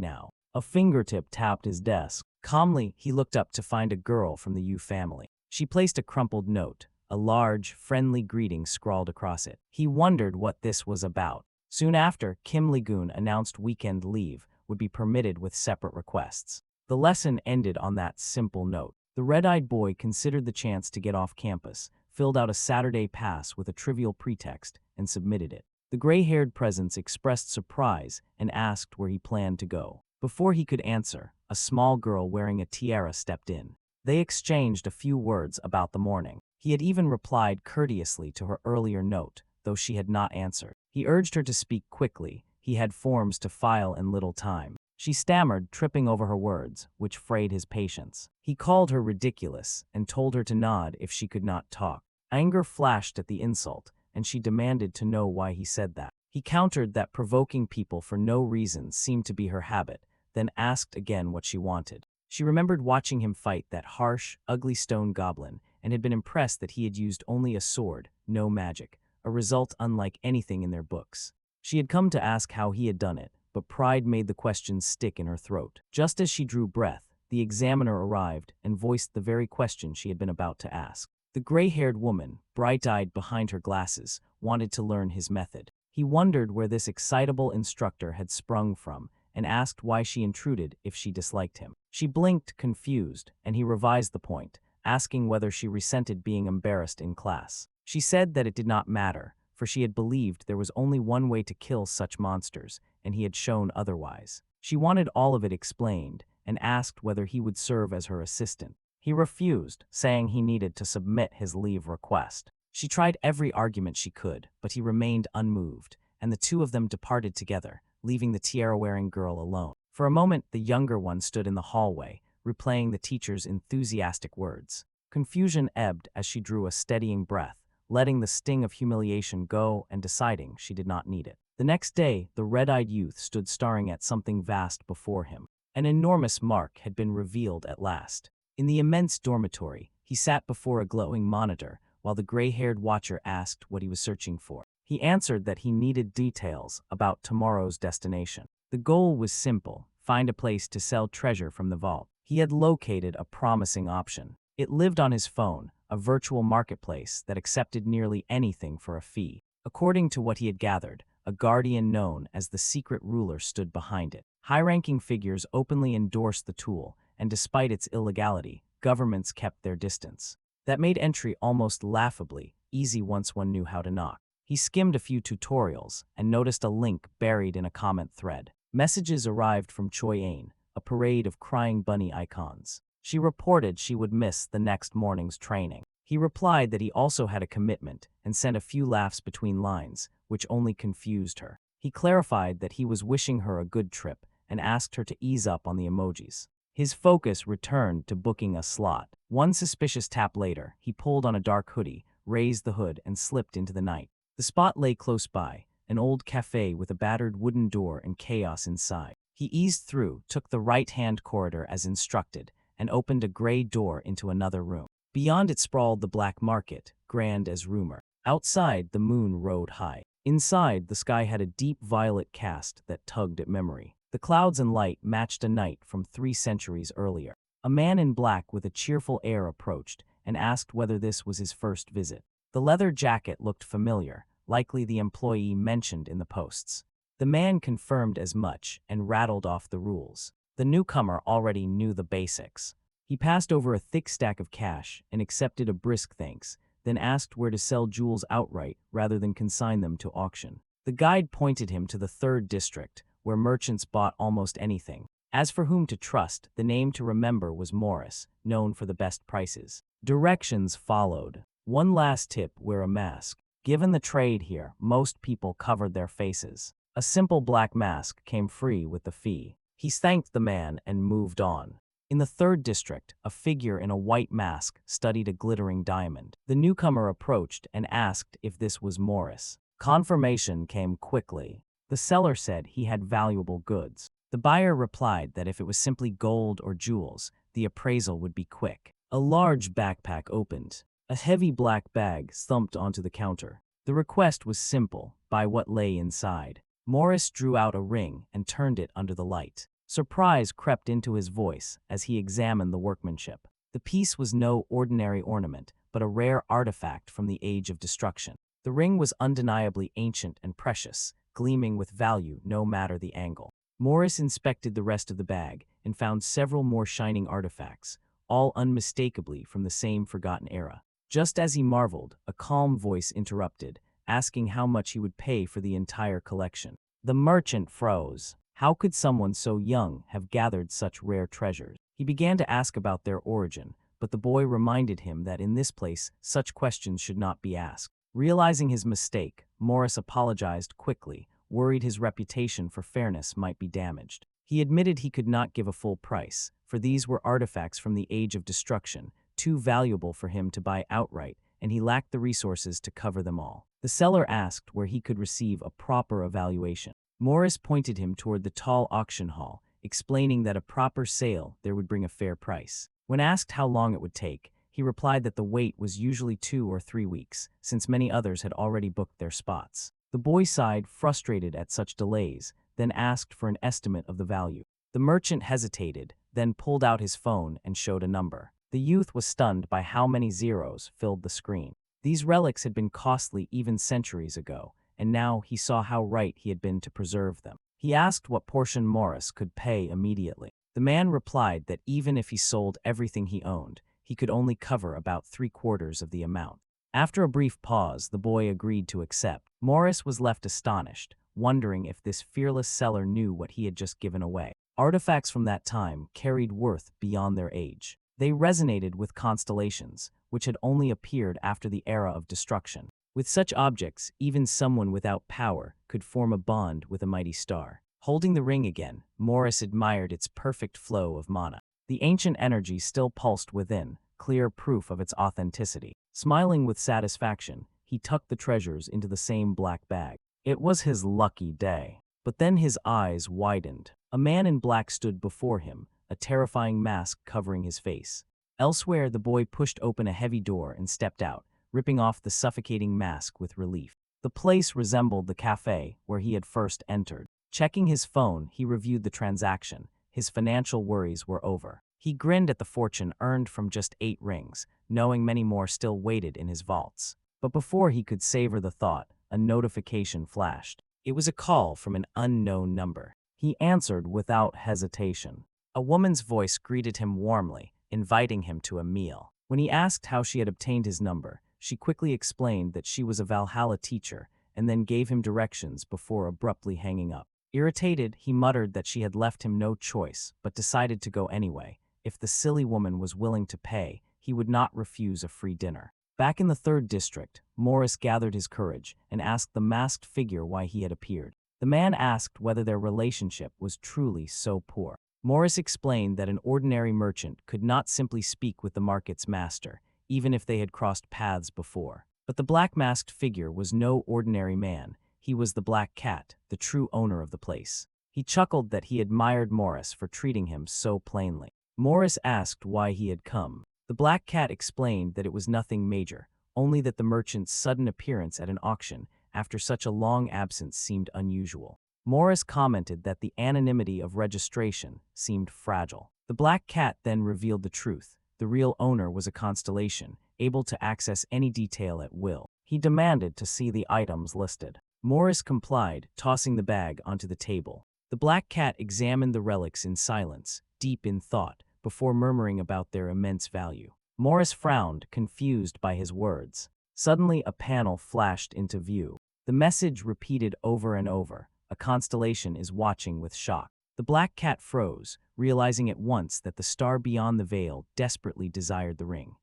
now. A fingertip tapped his desk. Calmly, he looked up to find a girl from the Yu family. She placed a crumpled note, a large, friendly greeting scrawled across it. He wondered what this was about. Soon after, Kim Lee-gun announced weekend leave would be permitted with separate requests. The lesson ended on that simple note. The red-eyed boy considered the chance to get off campus, filled out a Saturday pass with a trivial pretext, and submitted it. The gray-haired presence expressed surprise and asked where he planned to go. Before he could answer, a small girl wearing a tiara stepped in. They exchanged a few words about the morning. He had even replied courteously to her earlier note, though she had not answered. He urged her to speak quickly. He had forms to file in little time. She stammered, tripping over her words, which frayed his patience. He called her ridiculous and told her to nod if she could not talk. Anger flashed at the insult, and she demanded to know why he said that. He countered that provoking people for no reason seemed to be her habit, then asked again what she wanted. She remembered watching him fight that harsh, ugly stone goblin and had been impressed that he had used only a sword, no magic, a result unlike anything in their books. She had come to ask how he had done it, but pride made the question stick in her throat. Just as she drew breath, the examiner arrived and voiced the very question she had been about to ask. The gray-haired woman, bright-eyed behind her glasses, wanted to learn his method. He wondered where this excitable instructor had sprung from and asked why she intruded if she disliked him. She blinked, confused, and he revised the point, asking whether she resented being embarrassed in class. She said that it did not matter, for she had believed there was only one way to kill such monsters, and he had shown otherwise. She wanted all of it explained, and asked whether he would serve as her assistant. He refused, saying he needed to submit his leave request. She tried every argument she could, but he remained unmoved, and the two of them departed together, leaving the tiara-wearing girl alone. For a moment, the younger one stood in the hallway, replaying the teacher's enthusiastic words. Confusion ebbed as she drew a steadying breath, letting the sting of humiliation go and deciding she did not need it. The next day, the red-eyed youth stood staring at something vast before him. An enormous mark had been revealed at last. In the immense dormitory, he sat before a glowing monitor, while the gray-haired watcher asked what he was searching for. He answered that he needed details about tomorrow's destination. The goal was simple: find a place to sell treasure from the vault. He had located a promising option. It lived on his phone, a virtual marketplace that accepted nearly anything for a fee. According to what he had gathered, a guardian known as the secret ruler stood behind it. High-ranking figures openly endorsed the tool, and despite its illegality, governments kept their distance. That made entry almost laughably easy once one knew how to knock. He skimmed a few tutorials and noticed a link buried in a comment thread. Messages arrived from Choi Ain, a parade of crying bunny icons. She reported she would miss the next morning's training. He replied that he also had a commitment and sent a few laughs between lines, which only confused her. He clarified that he was wishing her a good trip and asked her to ease up on the emojis. His focus returned to booking a slot. One suspicious tap later, he pulled on a dark hoodie, raised the hood, and slipped into the night. The spot lay close by, an old cafe with a battered wooden door and chaos inside. He eased through, took the right-hand corridor as instructed, and opened a gray door into another room. Beyond it sprawled the black market, grand as rumor. Outside, the moon rode high. Inside, the sky had a deep violet cast that tugged at memory. The clouds and light matched a night from 3 centuries earlier. A man in black with a cheerful air approached and asked whether this was his first visit. The leather jacket looked familiar, likely the employee mentioned in the posts. The man confirmed as much and rattled off the rules. The newcomer already knew the basics. He passed over a thick stack of cash and accepted a brisk thanks, then asked where to sell jewels outright rather than consign them to auction. The guide pointed him to the 3rd district, where merchants bought almost anything. As for whom to trust, the name to remember was Morris, known for the best prices. Directions followed. One last tip: wear a mask. Given the trade here, most people covered their faces. A simple black mask came free with the fee. He thanked the man and moved on. In the 3rd district, a figure in a white mask studied a glittering diamond. The newcomer approached and asked if this was Morris. Confirmation came quickly. The seller said he had valuable goods. The buyer replied that if it was simply gold or jewels, the appraisal would be quick. A large backpack opened. A heavy black bag thumped onto the counter. The request was simple: buy what lay inside. Morris drew out a ring and turned it under the light. Surprise crept into his voice as he examined the workmanship. The piece was no ordinary ornament, but a rare artifact from the Age of Destruction. The ring was undeniably ancient and precious, gleaming with value no matter the angle. Morris inspected the rest of the bag and found several more shining artifacts, all unmistakably from the same forgotten era. Just as he marveled, a calm voice interrupted, asking how much he would pay for the entire collection. The merchant froze. How could someone so young have gathered such rare treasures? He began to ask about their origin, but the boy reminded him that in this place, such questions should not be asked. Realizing his mistake, Morris apologized quickly, worried his reputation for fairness might be damaged. He admitted he could not give a full price, for these were artifacts from the Age of Destruction, too valuable for him to buy outright, and he lacked the resources to cover them all. The seller asked where he could receive a proper evaluation. Morris pointed him toward the tall auction hall, explaining that a proper sale there would bring a fair price. When asked how long it would take, he replied that the wait was usually 2 or 3 weeks, since many others had already booked their spots. The boy sighed, frustrated at such delays, then asked for an estimate of the value. The merchant hesitated, then pulled out his phone and showed a number. The youth was stunned by how many zeros filled the screen. These relics had been costly even centuries ago, and now he saw how right he had been to preserve them. He asked what portion Morris could pay immediately. The man replied that even if he sold everything he owned, he could only cover about 3/4 of the amount. After a brief pause, the boy agreed to accept. Morris was left astonished, wondering if this fearless seller knew what he had just given away. Artifacts from that time carried worth beyond their age. They resonated with constellations, which had only appeared after the era of destruction. With such objects, even someone without power could form a bond with a mighty star. Holding the ring again, Morris admired its perfect flow of mana. The ancient energy still pulsed within, clear proof of its authenticity. Smiling with satisfaction, he tucked the treasures into the same black bag. It was his lucky day. But then his eyes widened. A man in black stood before him, a terrifying mask covering his face. Elsewhere, the boy pushed open a heavy door and stepped out, ripping off the suffocating mask with relief. The place resembled the cafe where he had first entered. Checking his phone, he reviewed the transaction. His financial worries were over. He grinned at the fortune earned from just 8 rings, knowing many more still waited in his vaults. But before he could savor the thought, a notification flashed. It was a call from an unknown number. He answered without hesitation. A woman's voice greeted him warmly, inviting him to a meal. When he asked how she had obtained his number, she quickly explained that she was a Valhalla teacher, and then gave him directions before abruptly hanging up. Irritated, he muttered that she had left him no choice, but decided to go anyway. If the silly woman was willing to pay, he would not refuse a free dinner. Back in the 3rd district, Morris gathered his courage and asked the masked figure why he had appeared. The man asked whether their relationship was truly so poor. Morris explained that an ordinary merchant could not simply speak with the market's master, even if they had crossed paths before. But the black masked figure was no ordinary man. He was the Black Cat, the true owner of the place. He chuckled that he admired Morris for treating him so plainly. Morris asked why he had come. The Black Cat explained that it was nothing major, only that the merchant's sudden appearance at an auction after such a long absence seemed unusual. Morris commented that the anonymity of registration seemed fragile. The Black Cat then revealed the truth. The real owner was a constellation, able to access any detail at will. He demanded to see the items listed. Morris complied, tossing the bag onto the table. The Black Cat examined the relics in silence, deep in thought, before murmuring about their immense value. Morris frowned, confused by his words. Suddenly, a panel flashed into view. The message repeated over and over, "A constellation is watching with shock." The Black Cat froze, realizing at once that the star beyond the veil desperately desired the ring.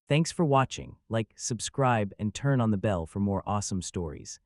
Thanks for watching. Like, subscribe, and turn on the bell for more awesome stories.